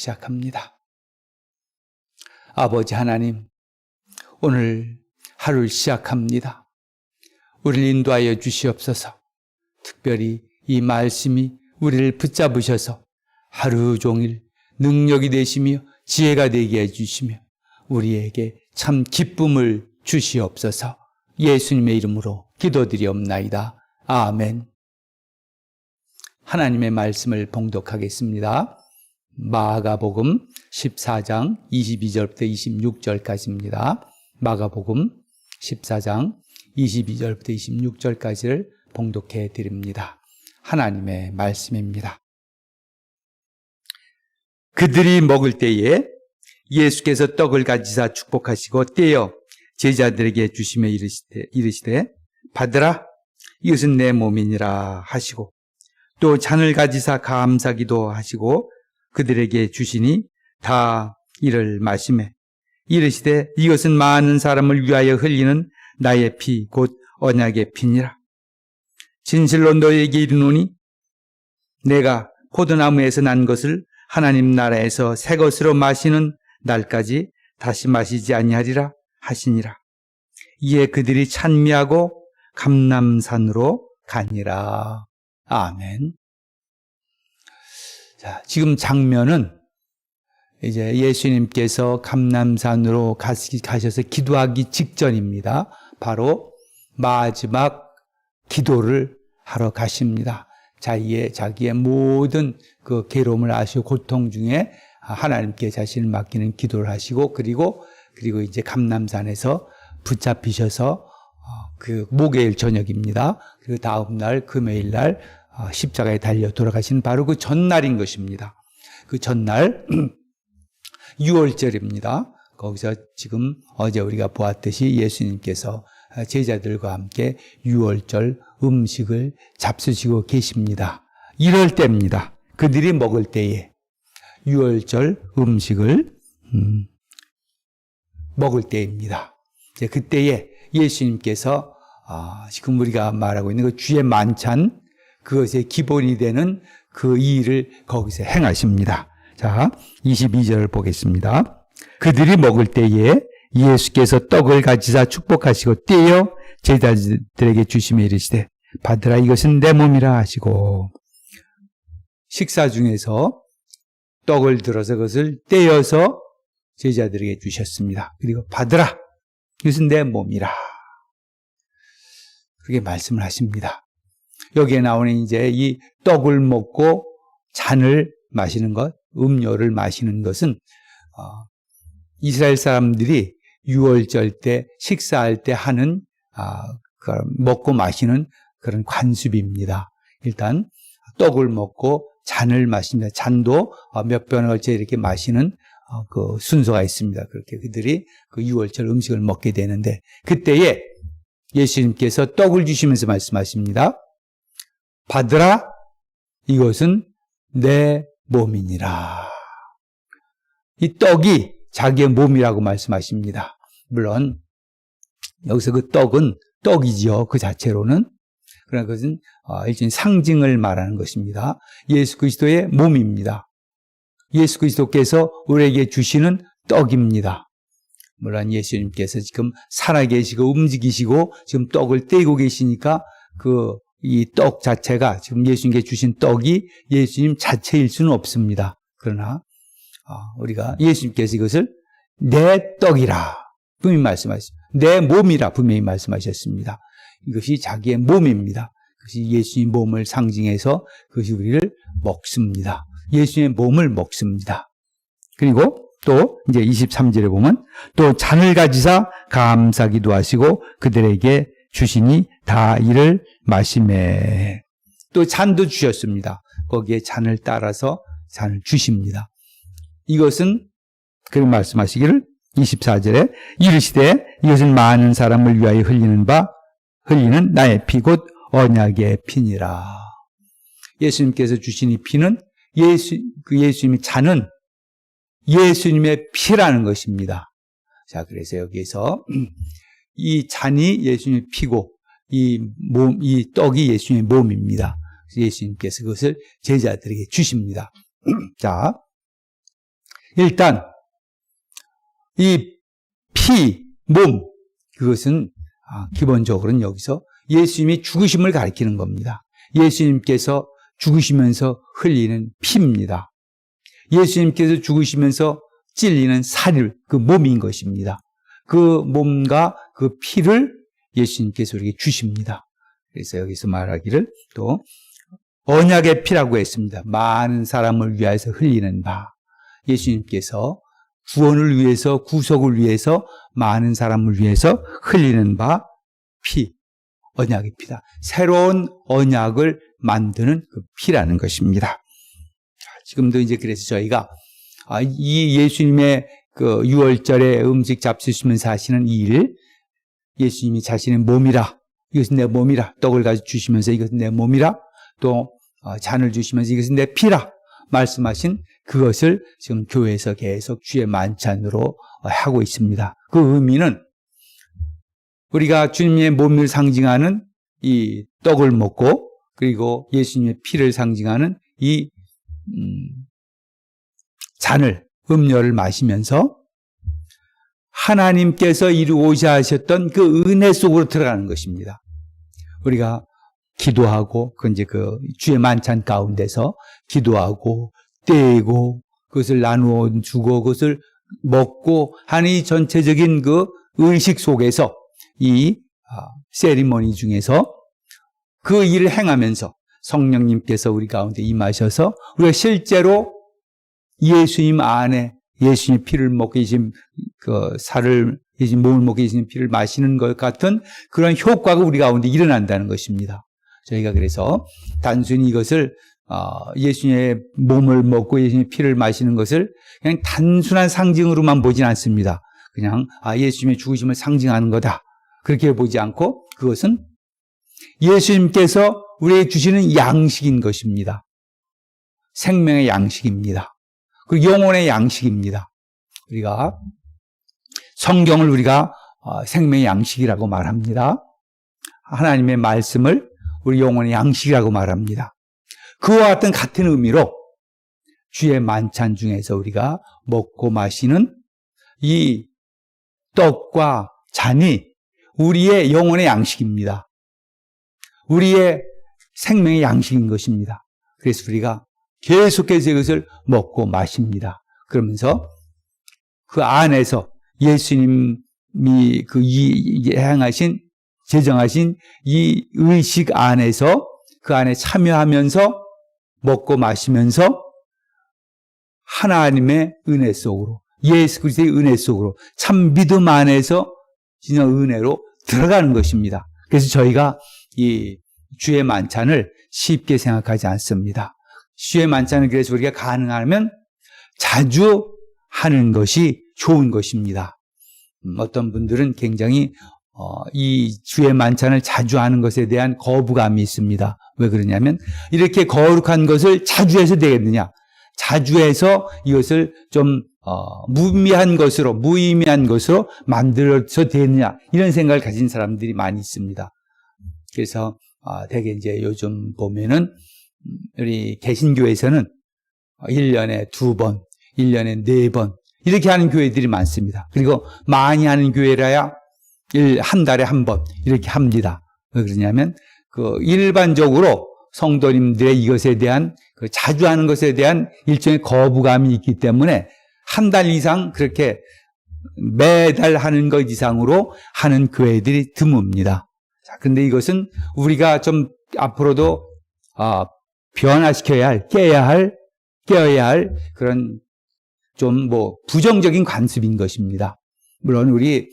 시작합니다. 아버지 하나님, 오늘 하루를 시작합니다. 우리를 인도하여 주시옵소서. 특별히 이 말씀이 우리를 붙잡으셔서 하루 종일 능력이 되시며 지혜가 되게 해주시며 우리에게 참 기쁨을 주시옵소서. 예수님의 이름으로 기도드리옵나이다. 아멘. 하나님의 말씀을 봉독하겠습니다. 마가복음 14장 22절부터 26절까지입니다. 마가복음 14장 22절부터 26절까지를 봉독해 드립니다. 하나님의 말씀입니다. 그들이 먹을 때에 예수께서 떡을 가지사 축복하시고 떼어 제자들에게 주시며 이르시되 받으라, 이것은 내 몸이니라 하시고 또 잔을 가지사 감사기도 하시고 그들에게 주시니 다 이를 마시매 이르시되 이것은 많은 사람을 위하여 흘리는 나의 피 곧 언약의 피니라. 진실로 너에게 이르노니 내가 포도나무에서 난 것을 하나님 나라에서 새 것으로 마시는 날까지 다시 마시지 아니하리라 하시니라. 이에 그들이 찬미하고 감람산으로 가니라. 아멘. 자, 지금 장면은 이제 예수님께서 감람산으로 가셔서 기도하기 직전입니다. 바로 마지막 기도를 하러 가십니다. 자기의 모든 그 괴로움을 아시고 고통 중에 하나님께 자신을 맡기는 기도를 하시고 그리고 이제 감람산에서 붙잡히셔서 그 목요일 저녁입니다. 그 다음 날 금요일 날 십자가에 달려 돌아가신 바로 그 전날인 것입니다. 그 전날 6월절입니다. 거기서 지금 어제 우리가 보았듯이 예수님께서 제자들과 함께 6월절 음식을 잡수시고 계십니다. 이럴 때입니다. 그들이 먹을 때에 6월절 음식을 먹을 때입니다. 이제 그때에 예수님께서 지금 우리가 말하고 있는 그 주의 만찬, 그것의 기본이 되는 그 일을 거기서 행하십니다. 자, 22절을 보겠습니다. 그들이 먹을 때에 예수께서 떡을 가지사 축복하시고 떼어 제자들에게 주시며 이르시되 받으라, 이것은 내 몸이라 하시고 식사 중에서 떡을 들어서 그것을 떼어서 제자들에게 주셨습니다. 그리고 받으라, 이것은 내 몸이라, 그렇게 말씀을 하십니다. 여기에 나오는 이제 이 떡을 먹고 잔을 마시는 것, 음료를 마시는 것은 이스라엘 사람들이 6월절 때 식사할 때 하는 먹고 마시는 그런 관습입니다. 일단 떡을 먹고 잔을 마십니다. 잔도 몇 번을 걸쳐 이렇게 마시는 그 순서가 있습니다. 그렇게 그들이 그 6월절 음식을 먹게 되는데 그때에 예수님께서 떡을 주시면서 말씀하십니다. 받으라, 이것은 내 몸이니라. 이 떡이 자기의 몸이라고 말씀하십니다. 물론 여기서 그 떡은 떡이지요. 그 자체로는. 그러나 그것은 일종의 상징을 말하는 것입니다. 예수 그리스도의 몸입니다. 예수 그리스도께서 우리에게 주시는 떡입니다. 물론 예수님께서 지금 살아계시고 움직이시고 지금 떡을 떼고 계시니까 이 떡 자체가 지금 예수님께 주신 떡이 예수님 자체일 수는 없습니다. 그러나 우리가 예수님께서 이것을 내 떡이라 분명히 말씀하셨습니다. 내 몸이라 분명히 말씀하셨습니다. 이것이 자기의 몸입니다. 그것이 예수님의 몸을 상징해서 그것이 우리를 먹습니다. 예수님의 몸을 먹습니다. 그리고 또 이제 23절에 보면 또 잔을 가지사 감사기도 하시고 그들에게 주시니 다 이를 마시매. 또 잔도 주셨습니다. 거기에 잔을 따라서 잔을 주십니다. 이것은 그렇게 말씀하시기를 24절에 이르시되 이것은 많은 사람을 위하여 흘리는 나의 피 곧 언약의 피니라. 예수님께서 주신 이 피는 예수님의 잔은 예수님의 피라는 것입니다. 자, 그래서 여기에서 이 잔이 예수님의 피고 이 떡이 예수님의 몸입니다. 예수님께서 그것을 제자들에게 주십니다. 자, 일단 이 피, 몸, 그것은 기본적으로는 여기서 예수님이 죽으심을 가리키는 겁니다. 예수님께서 죽으시면서 흘리는 피입니다. 예수님께서 죽으시면서 찔리는 살, 그 몸인 것입니다. 그 몸과 그 피를 예수님께서 우리에게 주십니다. 그래서 여기서 말하기를 또 언약의 피라고 했습니다. 많은 사람을 위해서 흘리는 바. 예수님께서 구원을 위해서, 구속을 위해서, 많은 사람을 위해서 흘리는 바 피, 언약의 피다. 새로운 언약을 만드는 그 피라는 것입니다. 지금도 이제 그래서 저희가 이 예수님의 그 유월절에 음식 잡수시면서 하시는 이 일, 예수님이 자신의 몸이라, 이것은 내 몸이라, 떡을 가지고 주시면서 이것은 내 몸이라, 또 잔을 주시면서 이것은 내 피라 말씀하신 그것을 지금 교회에서 계속 주의 만찬으로 하고 있습니다. 그 의미는 우리가 주님의 몸을 상징하는 이 떡을 먹고, 그리고 예수님의 피를 상징하는 이 잔을, 음료를 마시면서 하나님께서 이루고자 하셨던 그 은혜 속으로 들어가는 것입니다. 우리가 기도하고, 이제 그 주의 만찬 가운데서 기도하고, 떼고, 그것을 나누어 주고, 그것을 먹고 하는 이 전체적인 그 의식 속에서 이 세리머니 중에서 그 일을 행하면서 성령님께서 우리 가운데 임하셔서 우리가 실제로 예수님 안에 예수님의 피를 먹고 계신 그 살을, 예수님 몸을 먹고 계신 피를 마시는 것 같은 그런 효과가 우리 가운데 일어난다는 것입니다. 저희가 그래서 단순히 이것을 예수님의 몸을 먹고 예수님의 피를 마시는 것을 그냥 단순한 상징으로만 보진 않습니다. 그냥 예수님의 죽으심을 상징하는 거다, 그렇게 보지 않고 그것은 예수님께서 우리에게 주시는 양식인 것입니다. 생명의 양식입니다. 그리고 영혼의 양식입니다. 우리가 성경을 우리가 생명의 양식이라고 말합니다. 하나님의 말씀을 우리 영혼의 양식이라고 말합니다. 그와 같은 의미로 주의 만찬 중에서 우리가 먹고 마시는 이 떡과 잔이 우리의 영혼의 양식입니다. 우리의 생명의 양식인 것입니다. 그래서 우리가 계속해서 이것을 먹고 마십니다. 그러면서 그 안에서 예수님이 행하신, 제정하신 이 의식 안에서 그 안에 참여하면서 먹고 마시면서 하나님의 은혜 속으로, 예수 그리스도의 은혜 속으로, 참 믿음 안에서 진짜 은혜로 들어가는 것입니다. 그래서 저희가 이 주의 만찬을 쉽게 생각하지 않습니다. 주의 만찬은 그래서 우리가 가능하면 자주 하는 것이 좋은 것입니다. 어떤 분들은 굉장히 이 주의 만찬을 자주 하는 것에 대한 거부감이 있습니다. 왜 그러냐면 이렇게 거룩한 것을 자주 해서 되겠느냐, 자주 해서 이것을 좀 무의미한 것으로 만들어서 되느냐, 이런 생각을 가진 사람들이 많이 있습니다. 그래서 되게 이제 요즘 보면은 우리 개신교에서는 1년에 2번, 1년에 4번 이렇게 하는 교회들이 많습니다. 그리고 많이 하는 교회라야 한 달에 1번 이렇게 합니다. 왜 그러냐면 그 일반적으로 성도님들의 이것에 대한 그 자주 하는 것에 대한 일종의 거부감이 있기 때문에 한 달 이상 그렇게 매달 하는 것 이상으로 하는 교회들이 드뭅니다. 자, 근데 이것은 우리가 좀 앞으로도 변화시켜야 할, 깨어야 할 그런 좀 부정적인 관습인 것입니다. 물론 우리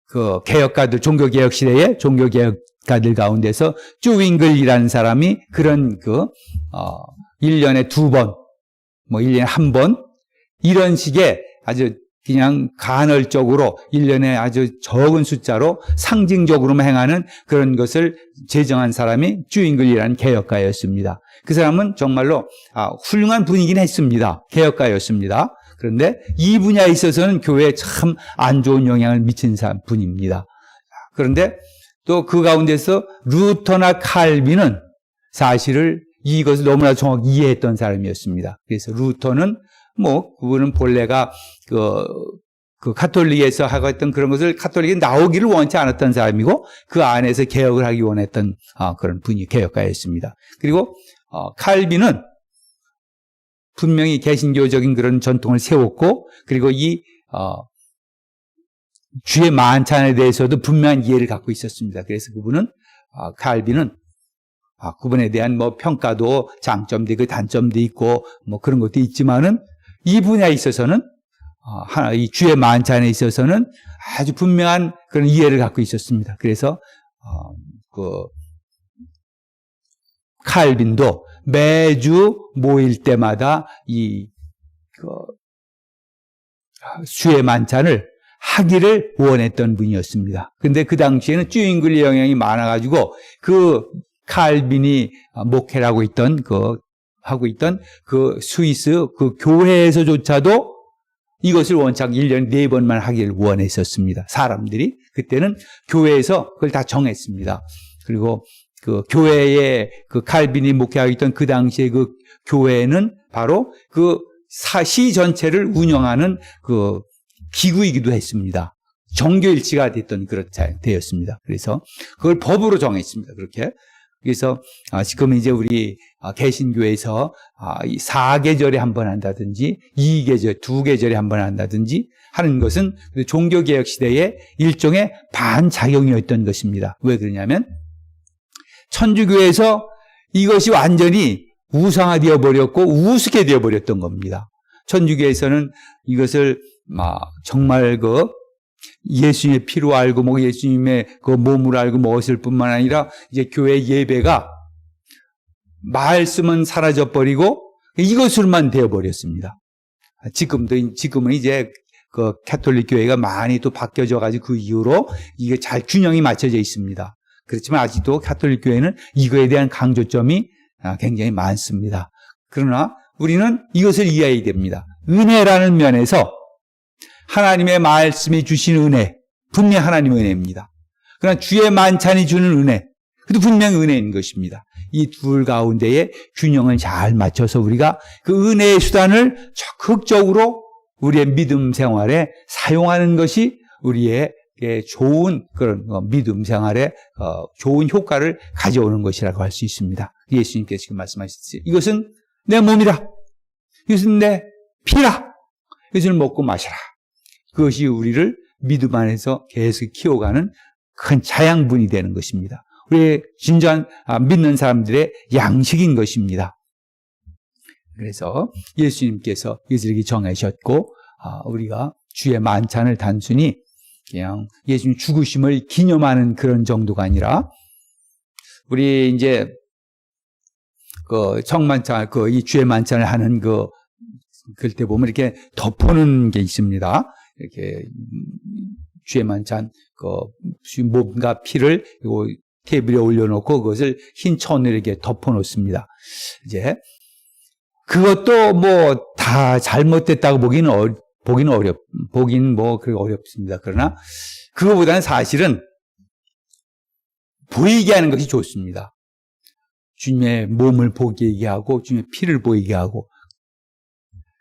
그 개혁가들, 종교개혁 시대의 종교개혁가들 가운데서 쭈윙글이라는 사람이 그런 1년에 2번, 1년에 1번 이런 식의 아주 그냥 간헐적으로 1년에 아주 적은 숫자로 상징적으로만 행하는 그런 것을 제정한 사람이 쭈윙글이라는 개혁가였습니다. 그 사람은 정말로 훌륭한 분이긴 했습니다. 개혁가였습니다. 그런데 이 분야에 있어서는 교회에 참 안 좋은 영향을 미친 분입니다. 그런데 또 그 가운데서 루터나 칼빈은 사실을 이것을 너무나 정확히 이해했던 사람이었습니다. 그래서 루터는 그분은 본래가 그 가톨릭에서 하고 했던 그런 것을 가톨릭에 나오기를 원치 않았던 사람이고 그 안에서 개혁을 하기 원했던 그런 분이 개혁가였습니다. 그리고 칼빈은 분명히 개신교적인 그런 전통을 세웠고 그리고 이 주의 만찬에 대해서도 분명한 이해를 갖고 있었습니다. 그래서 그분은 칼빈은 그분에 대한 평가도 장점도 있고 단점도 있고 그런 것도 있지만은 이 분야에 있어서는 이 주의 만찬에 있어서는 아주 분명한 그런 이해를 갖고 있었습니다. 그래서 칼빈도 매주 모일 때마다 주의 만찬을 하기를 원했던 분이었습니다. 근데 그 당시에는 쭈잉글리 영향이 많아가지고 그 칼빈이 목회를 하고 있던 그 스위스 그 교회에서조차도 이것을 원칙 1년에 4번만 하기를 원했었습니다. 사람들이 그때는 교회에서 그걸 다 정했습니다. 그리고 그 교회에 그 칼빈이 목회하고 있던 그 당시에 그 교회는 바로 그 시 전체를 운영하는 그 기구이기도 했습니다. 정교일치가 됐던 그런 되었습니다. 그래서 그걸 법으로 정했습니다. 그렇게. 그래서 지금 이제 우리 개신교에서 4계절에 한 번 한다든지 2계절, 2계절에 한 번 한다든지 하는 것은 종교개혁 시대의 일종의 반작용이었던 것입니다. 왜 그러냐면 천주교에서 이것이 완전히 우상화되어 버렸고 우습게 되어 버렸던 겁니다. 천주교에서는 이것을 정말 예수님의 피로 알고 예수님의 그 몸을 알고 먹었을 뿐만 아니라 이제 교회 예배가 말씀은 사라져 버리고 이것으로만 되어 버렸습니다. 지금은 이제 그 가톨릭 교회가 많이 또 바뀌어져 가지고 그 이후로 이게 잘 균형이 맞춰져 있습니다. 그렇지만 아직도 가톨릭 교회는 이거에 대한 강조점이 굉장히 많습니다. 그러나 우리는 이것을 이해해야 됩니다. 은혜라는 면에서 하나님의 말씀이 주신 은혜, 분명히 하나님의 은혜입니다. 그러나 주의 만찬이 주는 은혜, 그것도 분명히 은혜인 것입니다. 이 둘 가운데에 균형을 잘 맞춰서 우리가 그 은혜의 수단을 적극적으로 우리의 믿음 생활에 사용하는 것이 우리의 좋은 그런 믿음 생활에 좋은 효과를 가져오는 것이라고 할 수 있습니다. 예수님께서 지금 말씀하셨지. 이것은 내 몸이라. 이것은 내 피라. 이것을 먹고 마시라. 그것이 우리를 믿음 안에서 계속 키워가는 큰 자양분이 되는 것입니다. 우리의 진정한 믿는 사람들의 양식인 것입니다. 그래서 예수님께서 이것을 정하셨고 우리가 주의 만찬을 단순히 그냥 예수님 죽으심을 기념하는 그런 정도가 아니라 우리 이제 그 성만찬 이 주의 만찬을 하는 그때 보면 이렇게 덮어놓은 게 있습니다. 이렇게 주의 만찬 몸과 피를 테이블에 올려놓고 그것을 흰 천으로 이렇게 덮어놓습니다. 이제 그것도 다 잘못됐다고 보기는 그렇게 어렵습니다. 그러나 그거보다는 사실은 보이게 하는 것이 좋습니다. 주님의 몸을 보이게 하고 주님의 피를 보이게 하고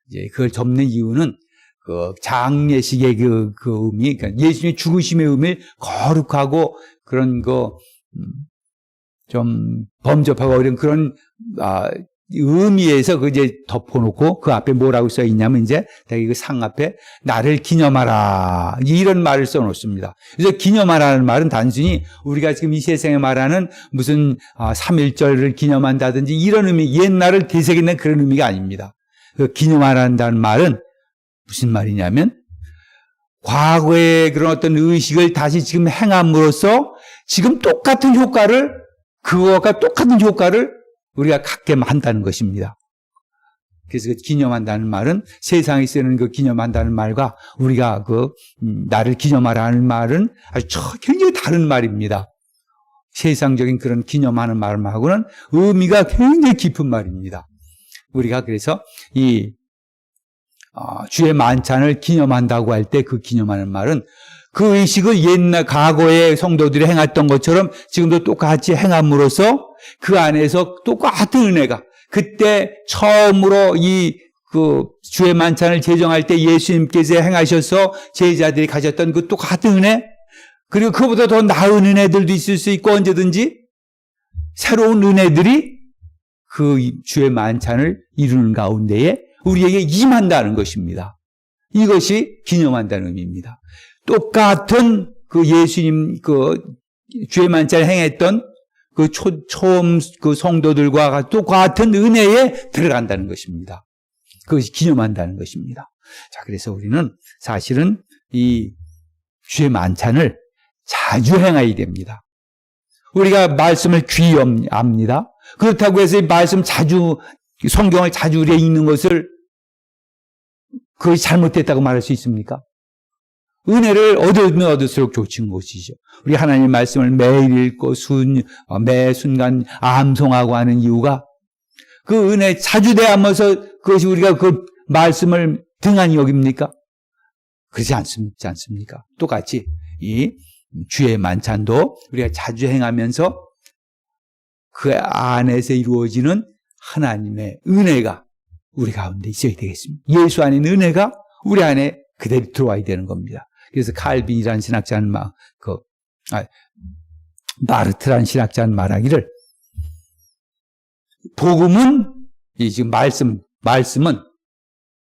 이제 그걸 접는 이유는 그 장례식의 그 의미, 그러니까 예수님의 죽으심의 의미를 거룩하고 그런 좀 범접하고 이런 그런 의미에서 이제 덮어놓고 그 앞에 뭐라고 써 있냐면 이제 그 상 앞에 나를 기념하라 이런 말을 써놓습니다. 그래서 기념하라는 말은 단순히 우리가 지금 이 세상에 말하는 무슨 3.1절을 기념한다든지 이런 의미, 옛날을 되새기는 그런 의미가 아닙니다. 그 기념하라는 말은 무슨 말이냐면 과거의 그런 어떤 의식을 다시 지금 행함으로써 지금 그거가 똑같은 효과를 우리가 갖게 한다는 것입니다. 그래서 기념한다는 말은 세상에 쓰는 그 기념한다는 말과 우리가 나를 기념하라는 말은 아주 굉장히 다른 말입니다. 세상적인 그런 기념하는 말하고는 의미가 굉장히 깊은 말입니다. 우리가 그래서 주의 만찬을 기념한다고 할 때 그 기념하는 말은 그 의식을 옛날 과거의 성도들이 행했던 것처럼 지금도 똑같이 행함으로써 그 안에서 똑같은 은혜가 그때 처음으로 그 주의 만찬을 제정할 때 예수님께서 행하셔서 제자들이 가졌던 그 똑같은 은혜, 그리고 그보다 더 나은 은혜들도 있을 수 있고 언제든지 새로운 은혜들이 그 주의 만찬을 이루는 가운데에 우리에게 임한다는 것입니다. 이것이 기념한다는 의미입니다. 똑같은 그 예수님 그 주의 만찬을 행했던 그 처음 그 성도들과 똑같은 은혜에 들어간다는 것입니다. 그것이 기념한다는 것입니다. 자, 그래서 우리는 사실은 이 주의 만찬을 자주 행해야 됩니다. 우리가 말씀을 귀합니다. 그렇다고 해서 이 말씀 자주, 성경을 자주 우리가 읽는 것을 그것이 잘못됐다고 말할 수 있습니까? 은혜를 얻으면 얻을수록 좋은 것이죠. 우리 하나님의 말씀을 매일 읽고 매 순간 암송하고 하는 이유가 그 은혜 자주 대하면서 그것이 우리가 그 말씀을 등한히 여깁니까? 그렇지 않습니까? 똑같이 이 주의 만찬도 우리가 자주 행하면서 그 안에서 이루어지는 하나님의 은혜가 우리 가운데 있어야 되겠습니다. 예수 안에 있는 은혜가 우리 안에 그대로 들어와야 되는 겁니다. 그래서 칼빈이라는 신학자는 마르트라는 신학자는 말하기를 복음은 지금 말씀은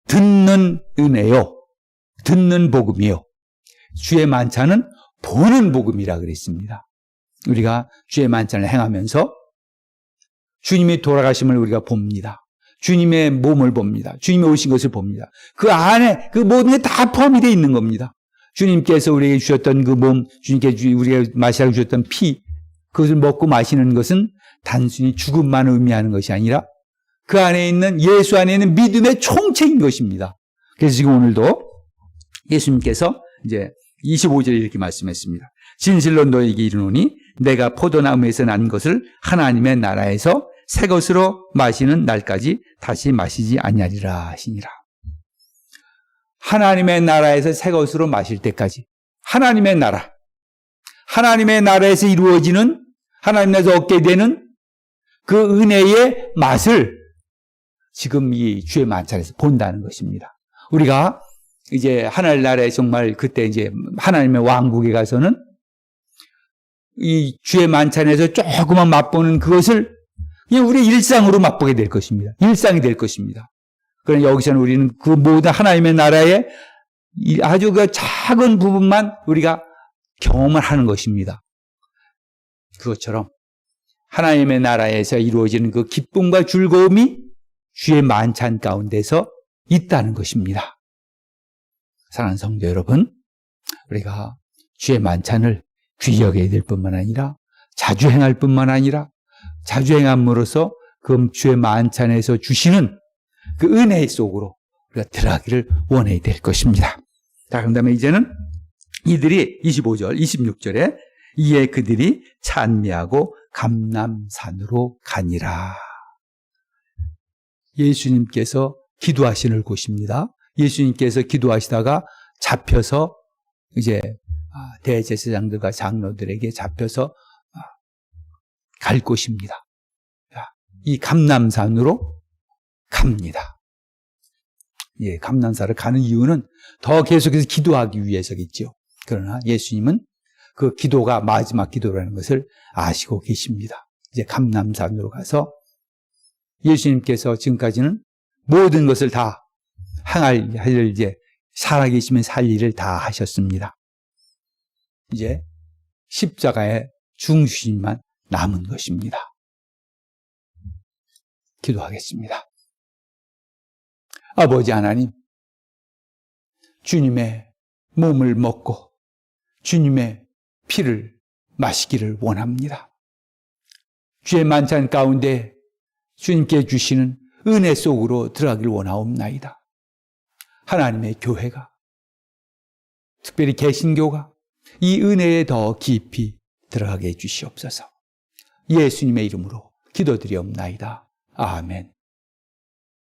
듣는 은혜요, 듣는 복음이요. 주의 만찬은 보는 복음이라 그랬습니다. 우리가 주의 만찬을 행하면서 주님의 돌아가심을 우리가 봅니다. 주님의 몸을 봅니다. 주님이 오신 것을 봅니다. 그 안에 그 모든 게 다 포함이 되어 있는 겁니다. 주님께서 우리에게 주셨던 그 몸, 주님께서 우리에게 마시라고 주셨던 피, 그것을 먹고 마시는 것은 단순히 죽음만 의미하는 것이 아니라 그 안에 있는 예수 안에 있는 믿음의 총체인 것입니다. 그래서 지금 오늘도 예수님께서 이제 25절에 이렇게 말씀했습니다. 진실로 너에게 이르노니 내가 포도나무에서 난 것을 하나님의 나라에서 새 것으로 마시는 날까지 다시 마시지 아니하리라 하시니라. 하나님의 나라에서 새 것으로 마실 때까지 하나님의 나라에서 이루어지는 하나님 나라에서 얻게 되는 그 은혜의 맛을 지금 이 주의 만찬에서 본다는 것입니다. 우리가 이제 하늘나라에 정말 그때 이제 하나님의 왕국에 가서는 이 주의 만찬에서 조금만 맛보는 그것을 그냥 우리의 일상으로 맛보게 될 것입니다. 일상이 될 것입니다. 그러나 여기서는 우리는 그 모든 하나님의 나라의 아주 그 작은 부분만 우리가 경험을 하는 것입니다. 그것처럼 하나님의 나라에서 이루어지는 그 기쁨과 즐거움이 주의 만찬 가운데서 있다는 것입니다. 사랑하는 성도 여러분, 우리가 주의 만찬을 귀히 여겨야 될 뿐만 아니라 자주 행할 뿐만 아니라 자주 행함으로써 그 주의 만찬에서 주시는 그 은혜 속으로 우리가 들어가기를 원해야 될 것입니다. 자, 그 다음에 이제는 이들이 25절, 26절에 이에 그들이 찬미하고 감람산으로 가니라. 예수님께서 기도하시는 곳입니다. 예수님께서 기도하시다가 잡혀서 이제 대제사장들과 장로들에게 잡혀서 갈 곳입니다. 이 감람산으로 갑니다. 예, 감람산을 가는 이유는 더 계속해서 기도하기 위해서겠죠. 그러나 예수님은 그 기도가 마지막 기도라는 것을 아시고 계십니다. 이제 감람산으로 가서 예수님께서 지금까지는 모든 것을 다 행할 이제 살아계시면 살 일을 다 하셨습니다. 이제 십자가의 중심만 남은 것입니다. 기도하겠습니다. 아버지 하나님, 주님의 몸을 먹고 주님의 피를 마시기를 원합니다. 주의 만찬 가운데 주님께 주시는 은혜 속으로 들어가길 원하옵나이다. 하나님의 교회가, 특별히 개신교가 이 은혜에 더 깊이 들어가게 해주시옵소서. 예수님의 이름으로 기도드리옵나이다. 아멘.